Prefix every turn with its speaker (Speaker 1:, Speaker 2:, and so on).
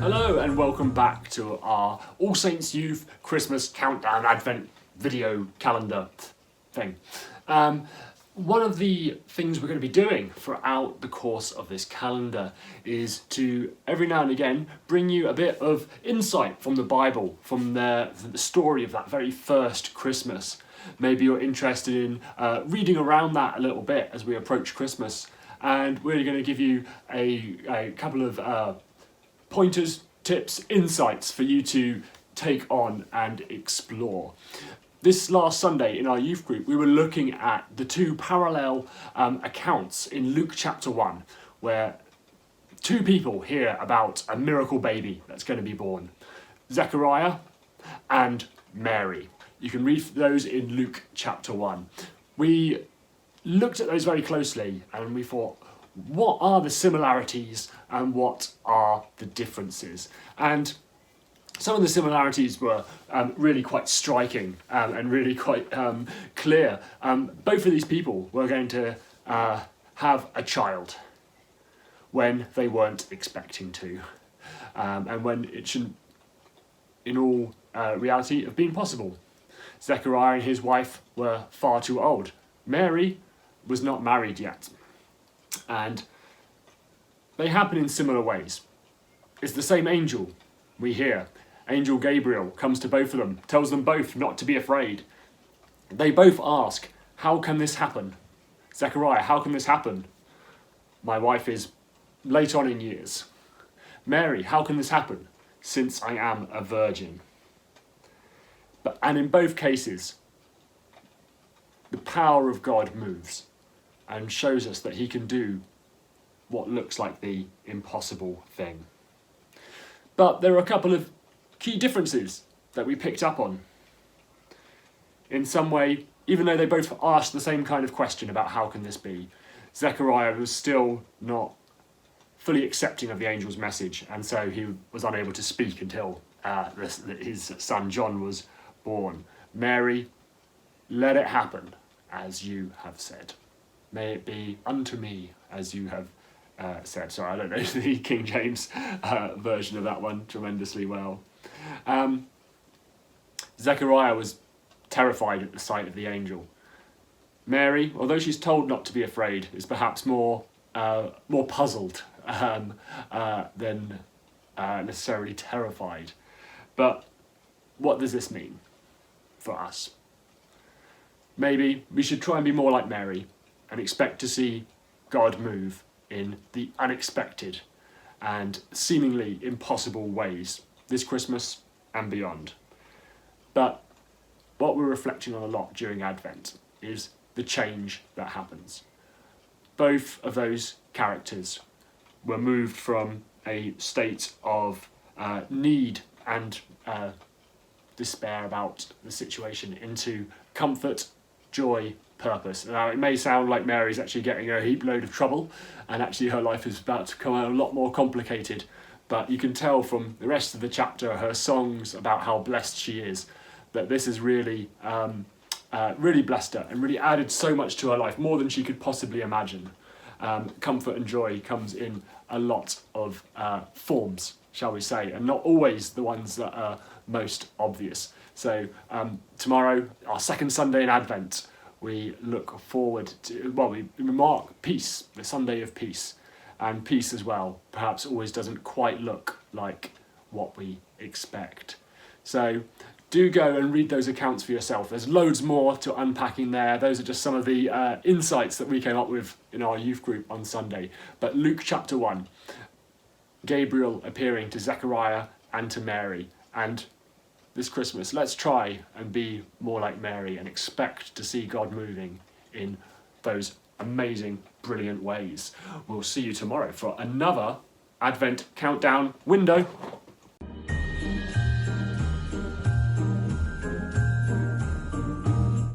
Speaker 1: Hello and welcome back to our All Saints Youth Christmas Countdown Advent video calendar thing. One of the things we're going to be doing throughout the course of this calendar is to every now and again bring you a bit of insight from the Bible, from the story of that very first Christmas. Maybe you're interested in reading around that a little bit as we approach Christmas, and we're going to give you a couple of pointers, tips, insights for you to take on and explore. This last Sunday in our youth group, we were looking at the two parallel accounts in Luke chapter 1, where two people hear about a miracle baby that's going to be born. Zechariah and Mary. You can read those in Luke chapter 1. We looked at those very closely and we thought, what are the similarities and what are the differences? And some of the similarities were really quite striking and really quite clear. Both of these people were going to have a child when they weren't expecting to, and when it shouldn't, in all reality, have been possible. Zechariah and his wife were far too old. Mary was not married yet. And they happen in similar ways. It's the same angel we hear. Angel Gabriel comes to both of them, tells them both not to be afraid. They both ask, how can this happen? Zechariah, how can this happen? My wife is late on in years. Mary, how can this happen? Since I am a virgin. And in both cases, the power of God moves and shows us that he can do what looks like the impossible thing. But there are a couple of key differences that we picked up on. In some way, even though they both asked the same kind of question about how can this be, Zechariah was still not fully accepting of the angel's message, and so he was unable to speak until his son John was born. Mary, let it happen as you have said. May it be unto me as you have said. Sorry, I don't know the King James version of that one tremendously well. Zechariah was terrified at the sight of the angel. Mary, although she's told not to be afraid, is perhaps more puzzled than necessarily terrified. But what does this mean for us? Maybe we should try and be more like Mary and expect to see God move in the unexpected and seemingly impossible ways this Christmas and beyond. But what we're reflecting on a lot during Advent is the change that happens. Both of those characters were moved from a state of need and despair about the situation into comfort, joy, purpose. Now, it may sound like Mary's actually getting a heap load of trouble and actually her life is about to become a lot more complicated, but you can tell from the rest of the chapter, her songs about how blessed she is, that this has really really blessed her and really added so much to her life, more than she could possibly imagine. Comfort and joy comes in a lot of forms, shall we say, and not always the ones that are most obvious. So tomorrow, our second Sunday in Advent, we look forward to, we mark peace, the Sunday of peace. And peace as well, perhaps always doesn't quite look like what we expect. So do go and read those accounts for yourself. There's loads more to unpacking there. Those are just some of the insights that we came up with in our youth group on Sunday. But Luke chapter 1, Gabriel appearing to Zechariah and to Mary. And this Christmas, let's try and be more like Mary and expect to see God moving in those amazing, brilliant ways. We'll see you tomorrow for another Advent countdown window.